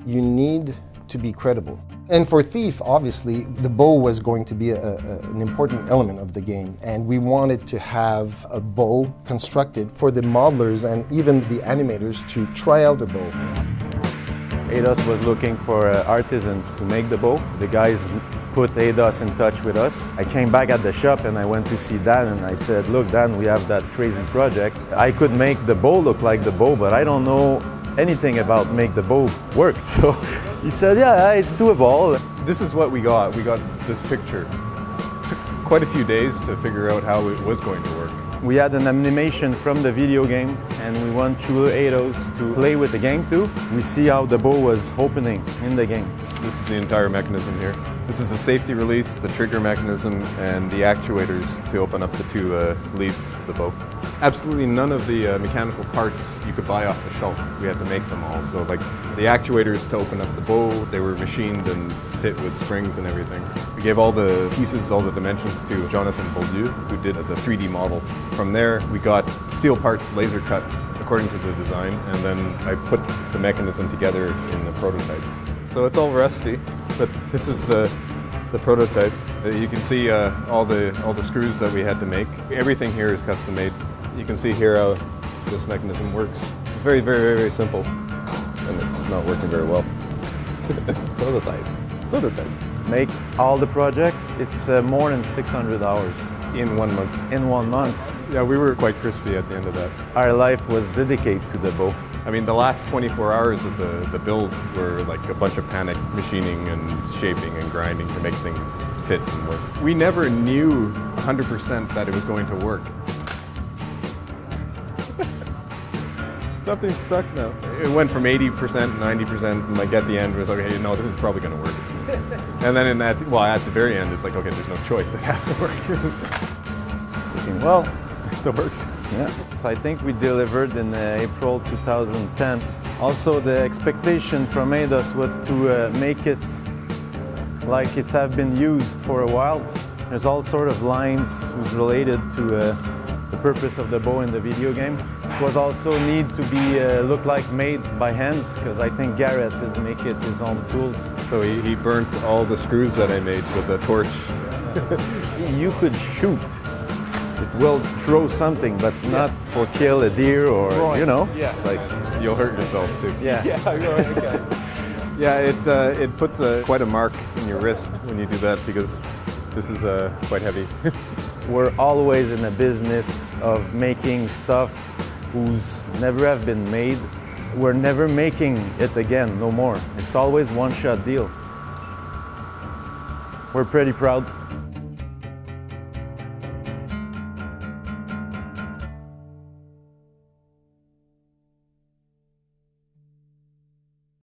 You need to be credible. And for Thief, obviously, the bow was going to be an important element of the game, and we wanted to have a bow constructed for the modelers and even the animators to try out the bow. Eidos was looking for artisans to make the bow. The guys put Eidos in touch with us. I came back at the shop and I went to see Dan and I said, look Dan, we have that crazy project. I could make the bow look like the bow, but I don't know anything about make the bow work. So he said, yeah, it's doable. This is what we got. We got this picture. It took quite a few days to figure out how it was going to work. We had an animation from the video game and we went through Eidos to play with the game too. We see how the bow was opening in the game. This is the entire mechanism here. This is the safety release, the trigger mechanism, and the actuators to open up the two leaves of the bow. Absolutely none of the mechanical parts you could buy off the shelf. We had to make them all. So like the actuators to open up the bow, they were machined and fit with springs and everything. We gave all the pieces, all the dimensions to Jonathan Boldieu, who did the 3D model. From there, we got steel parts laser cut according to the design, and then I put the mechanism together in the prototype. So it's all rusty, but this is the prototype. You can see all the screws that we had to make. Everything here is custom made. You can see here how this mechanism works. Very, very, very simple, and it's not working very well. Prototype. Make all the project, it's more than 600 hours. In 1 month. In 1 month. Yeah, we were quite crispy at the end of that. Our life was dedicated to the bow. I mean, the last 24 hours of the build were like a bunch of panic machining and shaping and grinding to make things fit and work. We never knew 100% that it was going to work. Something's stuck now. It went from 80%, 90%, and like at the end it was like, hey, no, this is probably going to work. And then at the very end, it's like, okay, there's no choice, it has to work. Looking well. It still works. Yes, I think we delivered in April 2010. Also, the expectation from Eidos was to make it like it's have been used for a while. There's all sort of lines related to the purpose of the bow in the video game. It was also need to be look like made by hands, because I think Garrett is making his own tools. So he burnt all the screws that I made with a torch. You could shoot. It will throw something, but not for kill a deer or, you know. Yeah. It's like you'll hurt yourself too. Yeah. Okay. Yeah, it puts quite a mark in your wrist when you do that, because this is quite heavy. We're always in a business of making stuff who's never have been made. We're never making it again, no more. It's always one-shot deal. We're pretty proud.